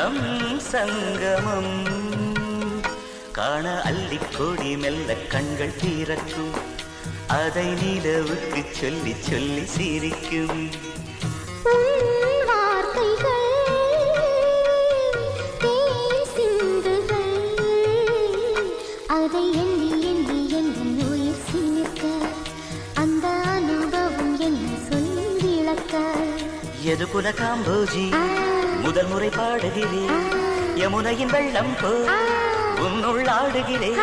நம் சங்கமம் காண அள்ளிக்கொடி மெல்ல கண்கள் தீரக்கும் அதை நிலவுக்கு சொல்லி சொல்லி சிரிக்கும் அதை எண்ணி எண்ணி என் உயிர் சிலிர்க்க அந்த அனுபவம் என்ன சொல்லி விளக்க எது புல காம்போஜி முதல் முறை பாடுகிறேன் யமுனையின் வெள்ளம் போ உன்னுள் ஆடுகிறேன்